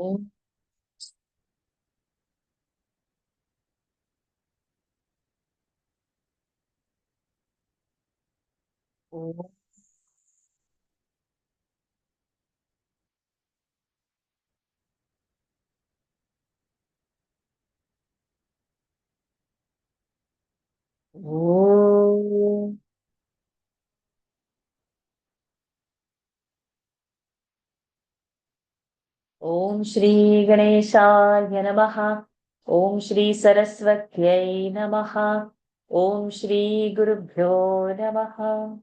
Om, Om, Om. Om Shri Ganeshaya Namaha. Om Shri Saraswatyai Namaha. Om Shri Gurubhyo Namaha.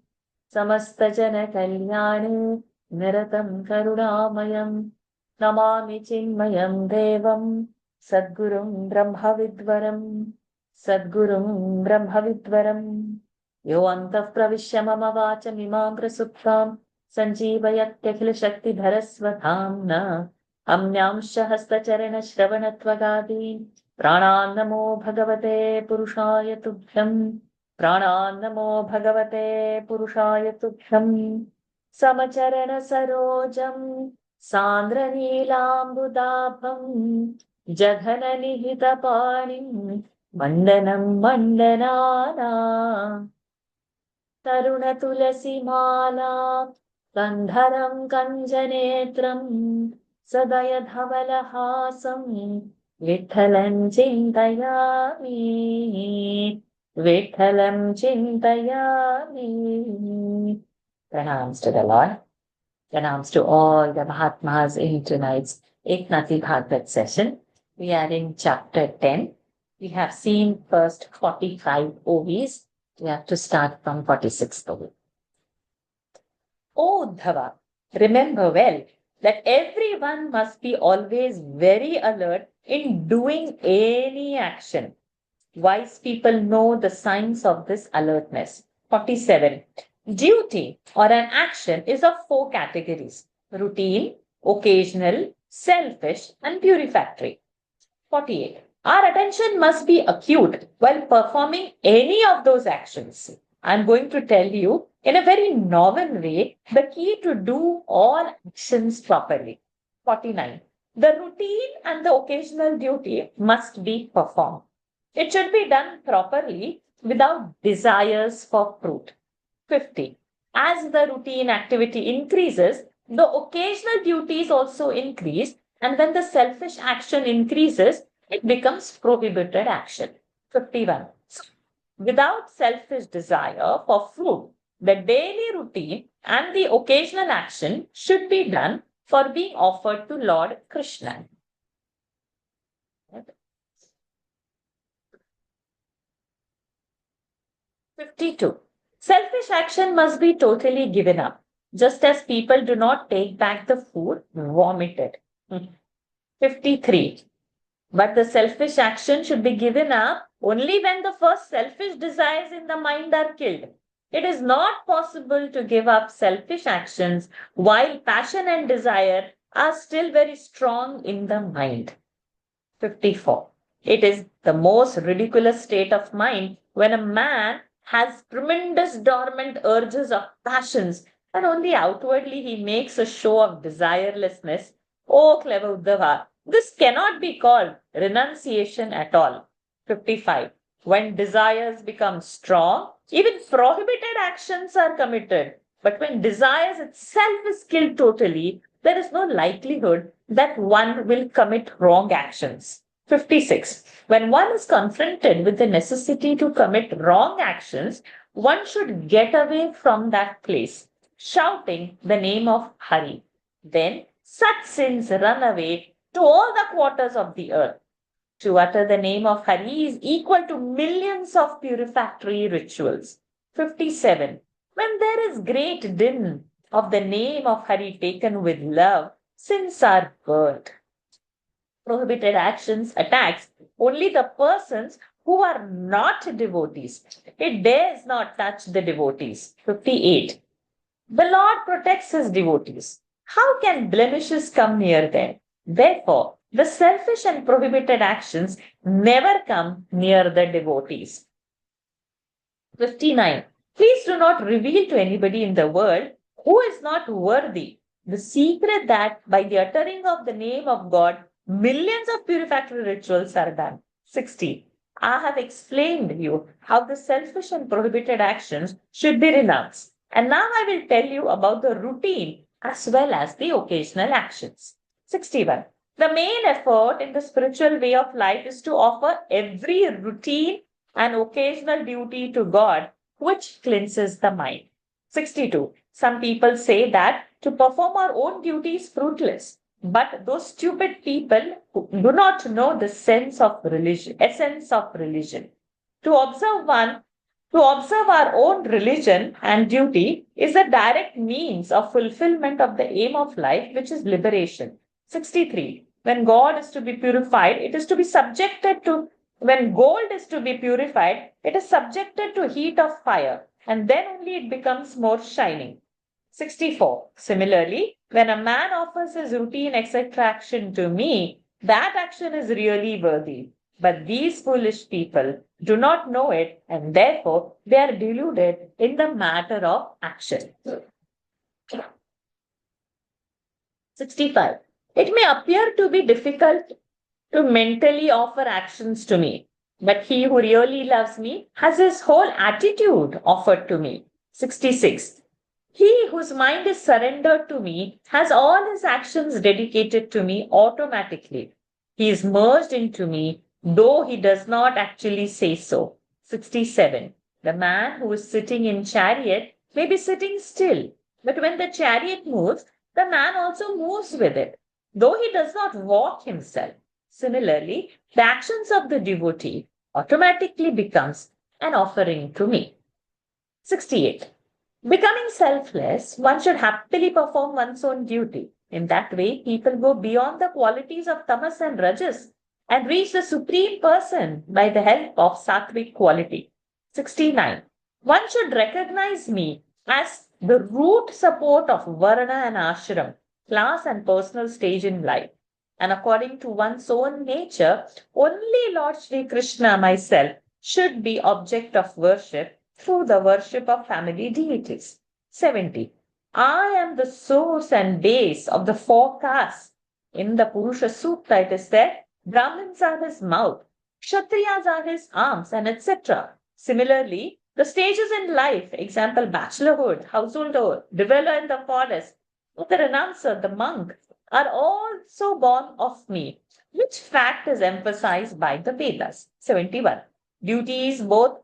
Samasta Jana Kalyani Niratam Karunamayam Namami Chinmayam Devam Sadgurum Brahma Vidvaram Sadgurum Brahma Vidvaram Yo Antah Pravishya Mama Vacham Imam Prasuptam Sanjeevayatyakhil Shakti Dharasvathamna Amnyamsha Hastacharana Shravanatvagadin Pranannamo Bhagavate Purushaya Tubhyam Pranannamo Bhagavate Purushaya Tubhyam Samacharana Sarojam Sandra Neelambudabham Jaghana Nihita Panim Mandanam Mandanana Taruna Tulasi Mala Gandharam Kanjanetram Sadaya Dhavalahasam Vithalam Chintayami Vithalam Chintayami. Pranams to the Lord. Pranams to all the Mahatmas in tonight's Eknathi Bhagawat session. We are in chapter 10. We have seen first 45 Ovis. We have to start from 46th Ovi. O Uddhava, remember well that everyone must be always very alert in doing any action. Wise people know the signs of this alertness. 47. Duty or an action is of four categories: routine, occasional, selfish, and purifactory. 48. Our attention must be acute while performing any of those actions. I'm going to tell you in a very novel way the key to do all actions properly. 49. The routine and the occasional duty must be performed. It should be done properly without desires for fruit. 50. As the routine activity increases, the occasional duties also increase, and when the selfish action increases, it becomes prohibited action. 51. So, without selfish desire for fruit, the daily routine and the occasional action should be done for being offered to Lord Krishna. 52. Selfish action must be totally given up, just as people do not take back the food vomited. 53. But the selfish action should be given up only when the first selfish desires in the mind are killed. It is not possible to give up selfish actions while passion and desire are still very strong in the mind. 54. It is the most ridiculous state of mind when a man has tremendous dormant urges of passions and only outwardly he makes a show of desirelessness. Oh, clever Uddhava, this cannot be called renunciation at all. 55. When desires become strong, even prohibited actions are committed. But when desires itself is killed totally, there is no likelihood that one will commit wrong actions. 56. When one is confronted with the necessity to commit wrong actions, one should get away from that place, shouting the name of Hari. Then such sins run away to all the quarters of the earth. To utter the name of Hari is equal to millions of purificatory rituals. 57. When there is great din of the name of Hari taken with love, sins are burnt. Prohibited actions attacks only the persons who are not devotees. It dares not touch the devotees. 58. The Lord protects his devotees. How can blemishes come near them? Therefore, the selfish and prohibited actions never come near the devotees. 59. Please do not reveal to anybody in the world who is not worthy The secret that by the uttering of the name of God, millions of purificatory rituals are done. 60. I have explained you how the selfish and prohibited actions should be renounced. And now I will tell you about the routine as well as the occasional actions. 61. The main effort in the spiritual way of life is to offer every routine and occasional duty to God, which cleanses the mind. 62. Some people say that to perform our own duty is fruitless. But those stupid people who do not know the sense of religion, essence of religion. To observe one, to observe our own religion and duty is a direct means of fulfillment of the aim of life, which is liberation. 63. When God is to be purified, it is to be subjected to, when gold is to be purified, it is subjected to heat of fire, and then only it becomes more shining. 64. Similarly, when a man offers his routine etc. action to me, that action is really worthy. But these foolish people do not know it, and therefore they are deluded in the matter of action. 65. It may appear to be difficult to mentally offer actions to me, but he who really loves me has his whole attitude offered to me. 66. He whose mind is surrendered to me has all his actions dedicated to me automatically. He is merged into me, though he does not actually say so. 67. The man who is sitting in chariot may be sitting still, but when the chariot moves, the man also moves with it, though he does not walk himself. Similarly, the actions of the devotee automatically becomes an offering to me. 68. Becoming selfless, one should happily perform one's own duty. In that way, people go beyond the qualities of tamas and rajas and reach the supreme person by the help of sattvic quality. 69. One should recognize me as the root support of varna and ashram, class and personal stage in life. And according to one's own nature, only Lord Sri Krishna, myself, should be object of worship through the worship of family deities. 70. I am the source and base of the four castes. In the Purusha Sukta, it is said, Brahmins are his mouth, Kshatriyas are his arms, and etc. Similarly, the stages in life, example, bachelorhood, householdhood, dweller in the forest, the renouncer, the monk, are also born of me, which fact is emphasized by the Vedas. 71. Duties both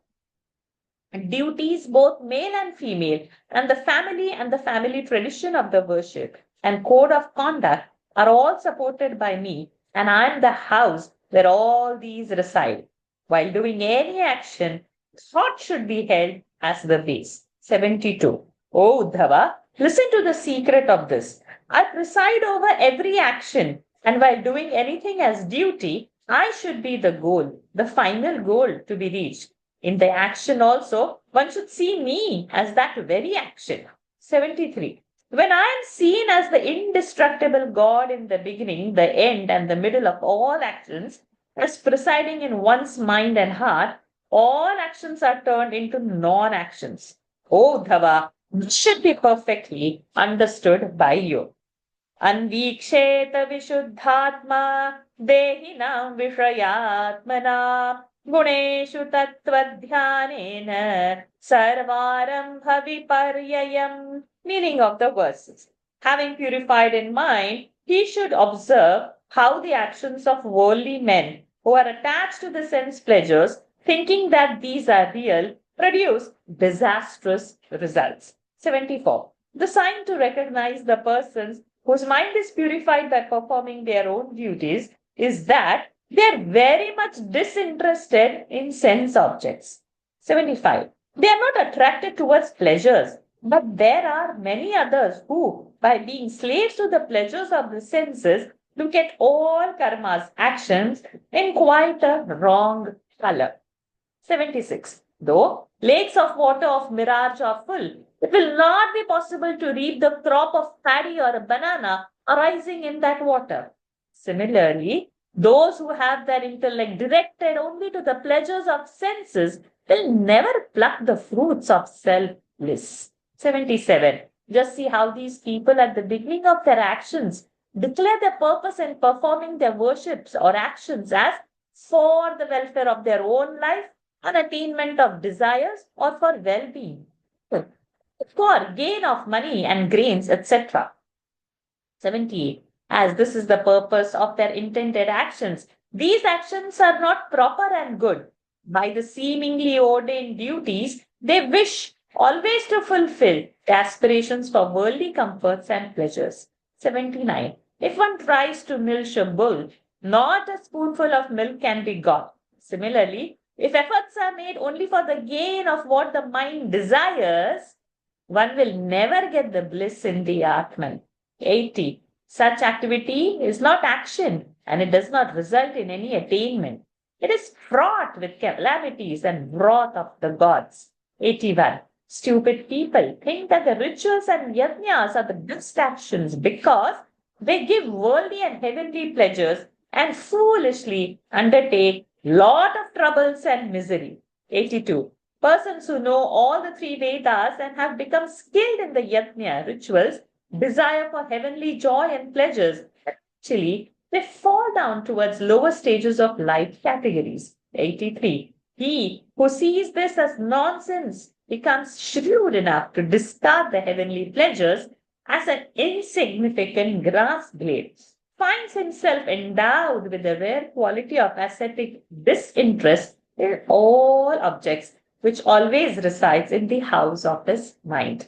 male and female, and the family tradition of the worship and code of conduct are all supported by me, and I am the house where all these reside. While doing any action, thought should be held as the base. 72. O Uddhava, listen to the secret of this. I preside over every action, and while doing anything as duty, I should be the goal, the final goal to be reached. In the action also, one should see me as that very action. 73. When I am seen as the indestructible God in the beginning, the end, and the middle of all actions, as presiding in one's mind and heart, all actions are turned into non-actions. O Dhava, this should be perfectly understood by you. Anviksheta vishuddhatma dehinam vishayatmana Guneshu tattvadhyanena sarvarambha viparyayam. Meaning of the verses. Having purified in mind, he should observe how the actions of worldly men who are attached to the sense pleasures, thinking that these are real, produce disastrous results. 74. The sign to recognize the persons whose mind is purified by performing their own duties is that they are very much disinterested in sense objects. 75. They are not attracted towards pleasures, but there are many others who, by being slaves to the pleasures of the senses, look at all karmas, actions, in quite a wrong color. 76. Though lakes of water of mirage are full, it will not be possible to reap the crop of paddy or a banana arising in that water. Similarly, those who have their intellect directed only to the pleasures of senses will never pluck the fruits of self-bliss. 77. Just see how these people at the beginning of their actions declare their purpose in performing their worships or actions as for the welfare of their own life, and attainment of desires, or for well-being, for gain of money and grains, etc. 78. As this is the purpose of their intended actions, these actions are not proper and good. By the seemingly ordained duties, they wish always to fulfill the aspirations for worldly comforts and pleasures. 79. If one tries to milk a bull, not a spoonful of milk can be got. Similarly, if efforts are made only for the gain of what the mind desires, one will never get the bliss in the Atman. 80. Such activity is not action and it does not result in any attainment. It is fraught with calamities and wrath of the gods. 81. Stupid people think that the rituals and yajnas are the best actions because they give worldly and heavenly pleasures and foolishly undertake lot of troubles and misery. 82. Persons who know all the three Vedas and have become skilled in the yajna rituals desire for heavenly joy and pleasures. Actually, they fall down towards lower stages of life categories. 83. He who sees this as nonsense becomes shrewd enough to discard the heavenly pleasures as an insignificant grass blade, finds himself endowed with the rare quality of ascetic disinterest in all objects, which always resides in the house of his mind.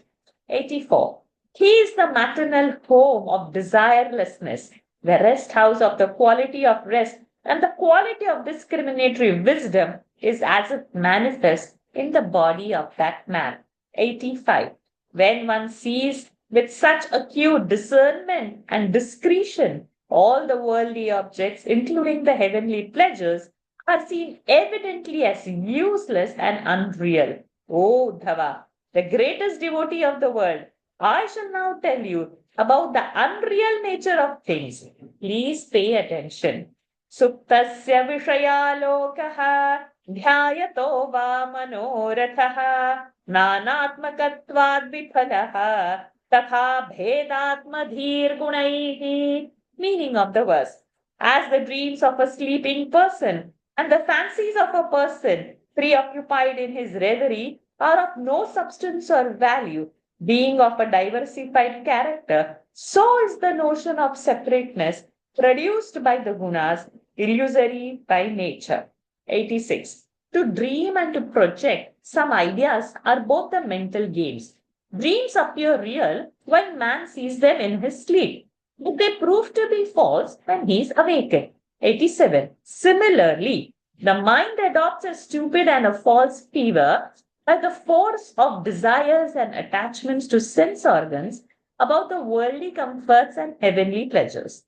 84. He is the maternal home of desirelessness, the rest house of the quality of rest, and the quality of discriminatory wisdom is as it manifests in the body of that man. 85. When one sees with such acute discernment and discretion, all the worldly objects, including the heavenly pleasures, are seen evidently as useless and unreal. Oh, Dhava, the greatest devotee of the world, I shall now tell you about the unreal nature of things. Please pay attention. Suptasya vishayalokaha dhyayato va manorathaha nanatmakatvad vifalaha tatha bhedatmadhir gunaihi. Meaning of the verse. As the dreams of a sleeping person and the fancies of a person preoccupied in his reverie are of no substance or value, being of a diversified character, so is the notion of separateness produced by the gunas, illusory by nature. 86. To dream and to project some ideas are both the mental games. Dreams appear real when man sees them in his sleep, but they prove to be false when he is awakened. 87. Similarly, the mind adopts a stupid and a false fever by the force of desires and attachments to sense organs about the worldly comforts and heavenly pleasures.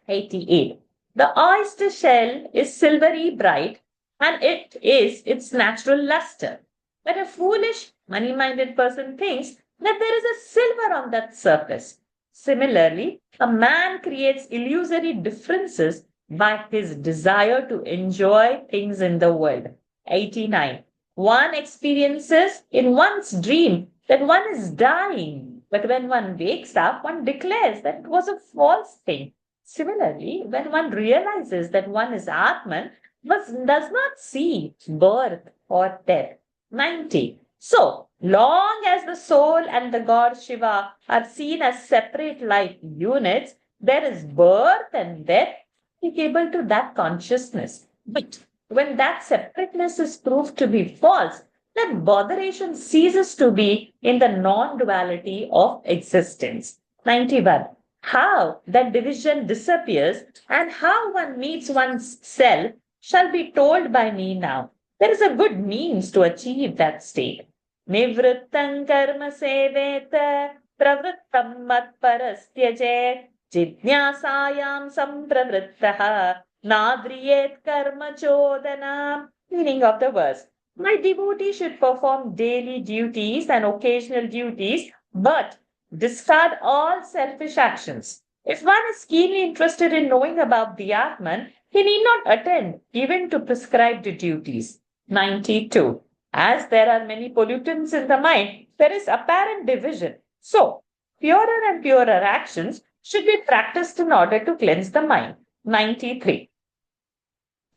88. The oyster shell is silvery bright and it is its natural luster. But a foolish, money-minded person thinks that there is a silver on that surface. Similarly, a man creates illusory differences by his desire to enjoy things in the world. 89. One experiences in one's dream that one is dying, but when one wakes up, one declares that it was a false thing. Similarly, when one realizes that one is Atman, but does not see birth or death. 90. So, long as the soul and the god Shiva are seen as separate life units, there is birth and death applicable to that consciousness. But when that separateness is proved to be false, then botheration ceases to be in the non-duality of existence. 91. How that division disappears and how one meets one's self shall be told by me now. There is a good means to achieve that state. Nivrittam karma seveta pravrittam mat parastyajet jidnyasayam sampravrittaha nadriyet karma chodanam. Meaning of the verse. My devotee should perform daily duties and occasional duties, but discard all selfish actions. If one is keenly interested in knowing about the Atman, he need not attend even to prescribed duties. 92. As there are many pollutants in the mind, there is apparent division So, purer and purer actions should be practiced in order to cleanse the mind. 93.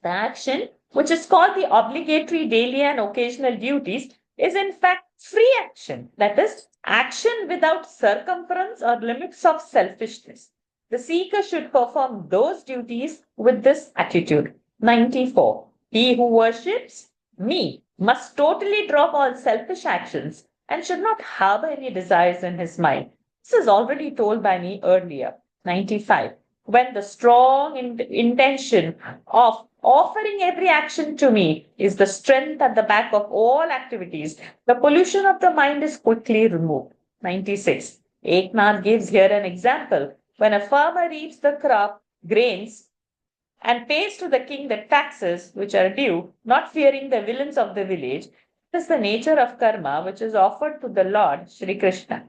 The action, which is called the obligatory daily and occasional duties, is in fact free action. That is, action without circumference or limits of selfishness. The seeker should perform those duties with this attitude. 94. He who worships me must totally drop all selfish actions and should not harbor any desires in his mind. This is already told by me earlier. 95. When the strong intention of offering every action to me is the strength at the back of all activities, the pollution of the mind is quickly removed. 96. Eknath gives here an example. When a farmer reaps the crop, grains, and pays to the king the taxes which are due, not fearing the villains of the village, it is the nature of karma which is offered to the Lord Sri Krishna.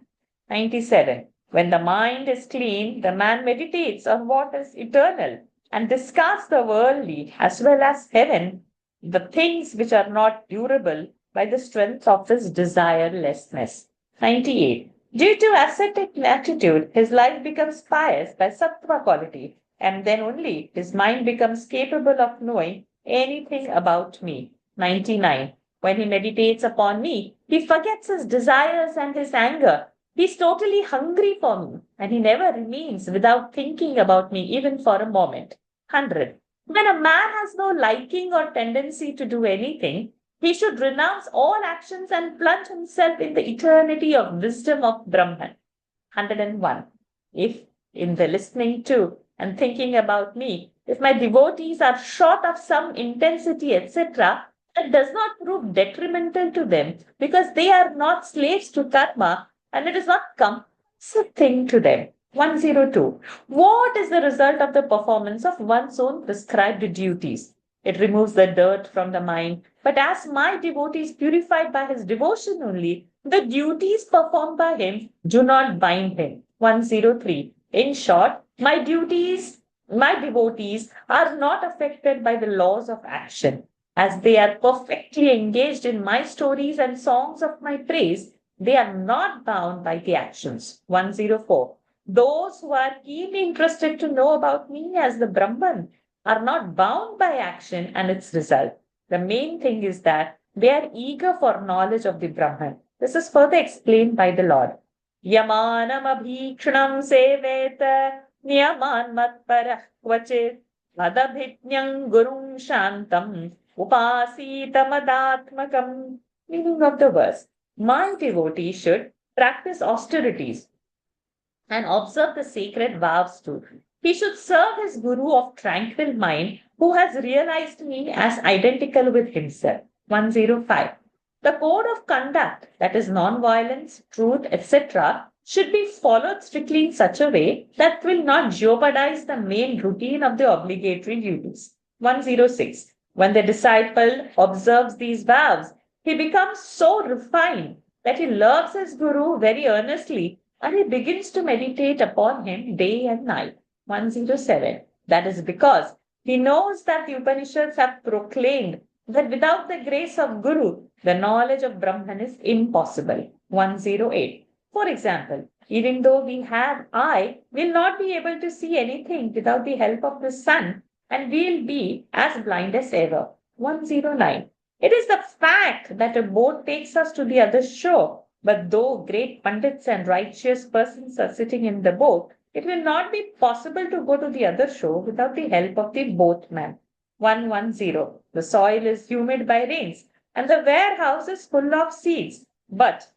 97. When the mind is clean, the man meditates on what is eternal and discards the worldly as well as heaven, the things which are not durable by the strength of his desirelessness. 98. Due to ascetic attitude, his life becomes pious by sattva quality, and then only his mind becomes capable of knowing anything about me. 99. When he meditates upon me, he forgets his desires and his anger. He's totally hungry for me, and he never remains without thinking about me even for a moment. 100. When a man has no liking or tendency to do anything, he should renounce all actions and plunge himself in the eternity of wisdom of Brahman. 101. If in the listening to and thinking about me, if my devotees are short of some intensity, etc., that does not prove detrimental to them because they are not slaves to karma and it is not compulsive thing to them. 102. What is the result of the performance of one's own prescribed duties? It removes the dirt from the mind. But as my devotee is purified by his devotion only, the duties performed by him do not bind him. 103. In short, my devotees are not affected by the laws of action. As they are perfectly engaged in my stories and songs of my praise, they are not bound by the actions. 104. Those who are keenly interested to know about me as the Brahman are not bound by action and its result. The main thing is that they are eager for knowledge of the Brahman. This is further explained by the Lord. Yamanam abhikshanam seveta niyaman matparah kvachit vadabhitnyam gurum shantam upasita madatmakam. Meaning of the verse. My devotee should practice austerities and observe the sacred vows too. He should serve his guru of tranquil mind who has realized me as identical with himself. 105. The code of conduct, that is non-violence, truth, etc., should be followed strictly in such a way that will not jeopardize the main routine of the obligatory duties. 106. When the disciple observes these vows, he becomes so refined that he loves his guru very earnestly and he begins to meditate upon him day and night. 107. That is because he knows that the Upanishads have proclaimed that without the grace of Guru, the knowledge of Brahman is impossible. 108. For example, even though we have eye, we'll not be able to see anything without the help of the sun and we'll be as blind as ever. 109. It is the fact that a boat takes us to the other shore, but though great pundits and righteous persons are sitting in the boat, it will not be possible to go to the other shore without the help of the boatman. 110. The soil is humid by rains and the warehouse is full of seeds. But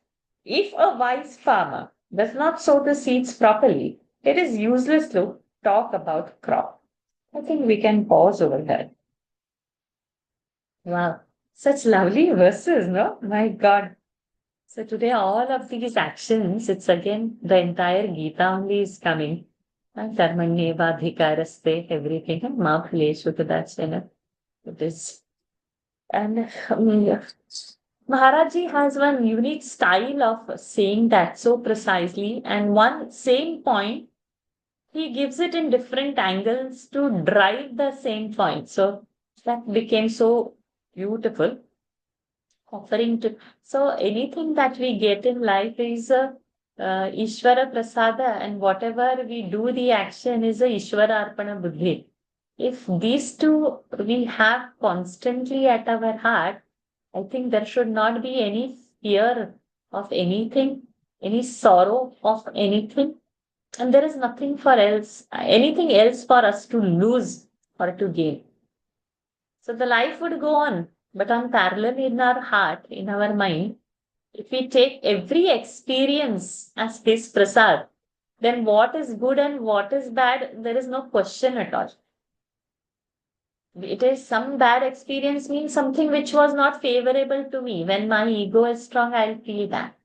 if a wise farmer does not sow the seeds properly, it is useless to talk about crop. I think we can pause over here. Wow, such lovely verses, no? My God. So today, all of these actions, it's again the entire Gita only is coming. Karmanyevadhikaraste, everything. Ma phileshu tadachana. It is. And Maharaji has one unique style of saying that so precisely, and one same point, he gives it in different angles to drive the same point. So that became so beautiful. Offering to so anything that we get in life is Ishvara Prasada, and whatever we do, the action is a Ishvara Arpana Buddhi. If these two we have constantly at our heart, I think there should not be any fear of anything, any sorrow of anything, and there is anything else for us to lose or to gain. So the life would go on, but on parallel in our heart, in our mind, if we take every experience as his prasad, then what is good and what is bad, there is no question at all. It is some bad experience means something which was not favorable to me. When my ego is strong, I'll feel that.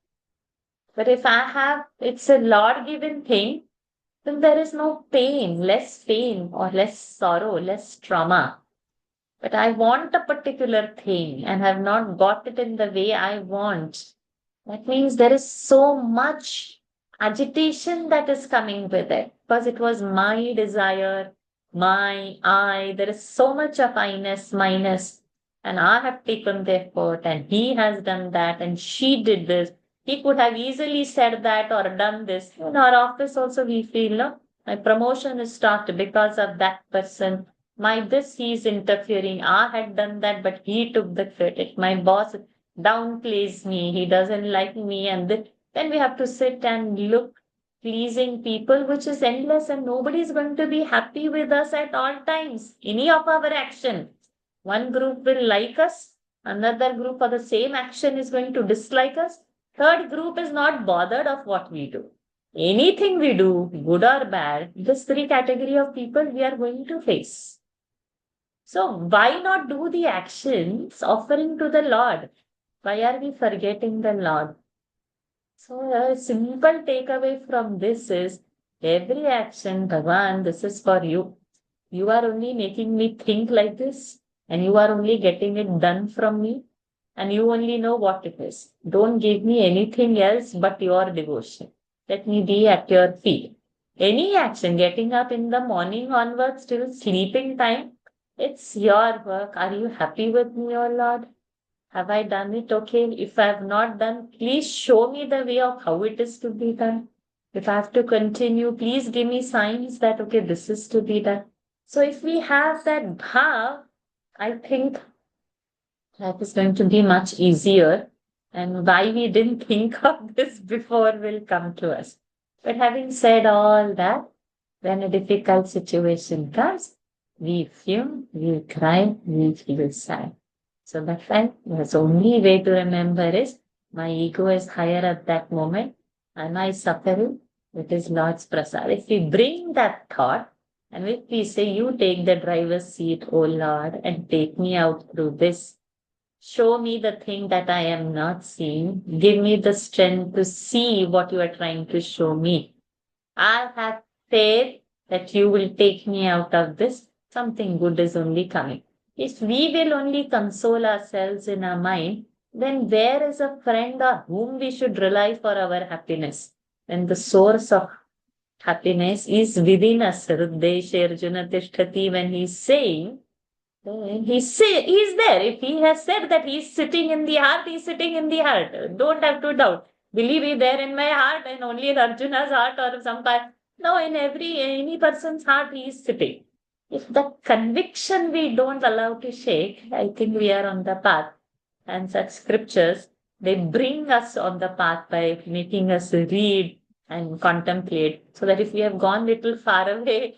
But if it's a Lord given thing, then there is no less pain or less sorrow, less trauma. But I want a particular thing and have not got it in the way I want. That means there is so much agitation that is coming with it because it was my desire, there is so much of I-ness, minus, and I have taken the effort and he has done that and she did this. He could have easily said that or done this. In our office also we feel, no, my promotion is stopped because of that person. He is interfering. I had done that, but he took the credit. My boss downplays me, he doesn't like me, and then we have to sit and look pleasing people, which is endless, and nobody is going to be happy with us at all times. Any of our action, one group will like us, another group for the same action is going to dislike us, third group is not bothered of what we do. Anything we do, good or bad, this three category of people we are going to face. So why not do the actions offering to the Lord? Why are we forgetting the Lord? So a simple takeaway from this is every action, Bhagwan, this is for you. You are only making me think like this, and you are only getting it done from me, and you only know what it is. Don't give me anything else but your devotion. Let me be at your feet. Any action, getting up in the morning onwards till sleeping time, it's your work. Are you happy with me, O Lord? Have I done it okay? If I have not done, please show me the way of how it is to be done. If I have to continue, please give me signs that, okay, this is to be done. So if we have that bhav, I think life is going to be much easier. And why we didn't think of this before will come to us. But having said all that, when a difficult situation comes, we fume, we cry, we feel sad. So that time, the only way to remember is my ego is higher at that moment. Am I suffering? It is Lord's prasad. If we bring that thought, and if we say, you take the driver's seat, O Lord, and take me out through this, show me the thing that I am not seeing. Give me the strength to see what you are trying to show me. I have faith that you will take me out of this. Something good is only coming. If we will only console ourselves in our mind, then where is a friend or whom we should rely for our happiness? When the source of happiness is within us, Hrideshe Arjuna Tishtati, when he's saying, he's there. If he has said that he's sitting in the heart, he's sitting in the heart. Don't have to doubt. Will he be there in my heart and only in Arjuna's heart or some part? No, in any person's heart, he is sitting. If the conviction we don't allow to shake, I think we are on the path. And such scriptures, they bring us on the path by making us read and contemplate. So that if we have gone little far away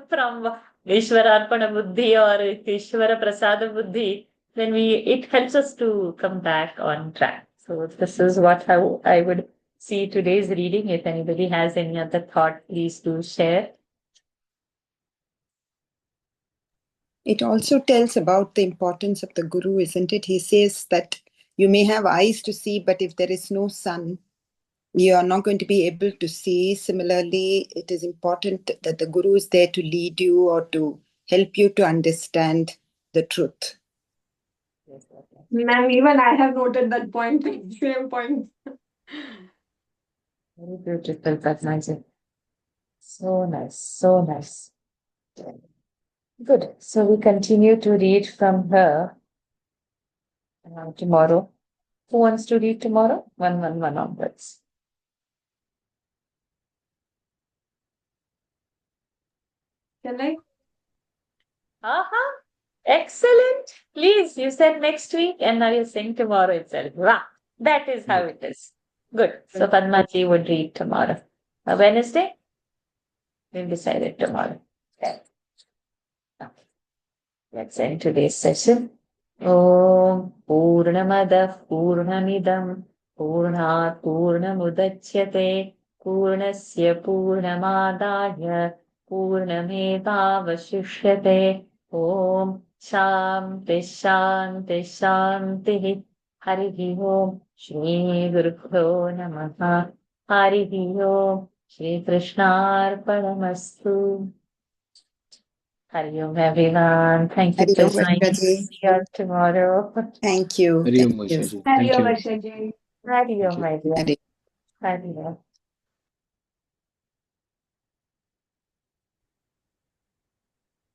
from Ishwararpana Buddhi or Ishwara Prasada Buddhi, then it helps us to come back on track. So this is how I would see today's reading. If anybody has any other thought, please do share. It also tells about the importance of the Guru, isn't it? He says that you may have eyes to see, but if there is no sun, you are not going to be able to see. Similarly, it is important that the Guru is there to lead you or to help you to understand the truth. Yes, okay. Ma'am, even I have noted that point, same point. Very beautiful, Padmaji. So nice, so nice. Good. So we continue to read from her tomorrow. Who wants to read tomorrow? 111 onwards. Can I? Excellent. Please, you said next week and now you're saying tomorrow itself. Wow. That is how it is. Good. So Padmaji would read tomorrow. Wednesday? We'll decide it tomorrow. Okay. Let's end today's session. Om Purnamada Purnamidam Purnat Purnamudachyate Purnasya Purnamadaya Purnamevavashishyate Om Shanti Shanti Shanti Harihi Om Shri Gurubhyo Namaha Harihi Om Shri Krishnarpanamastu. Hari Om everyone. Thank you Hari for Om, joining. Varshaji. See you all tomorrow. Thank you. Hari Om, Thank you. Varshaji. Hari Thank Om, you. Varshaji. Hari Om, you. my dear. Hari. Hari Om.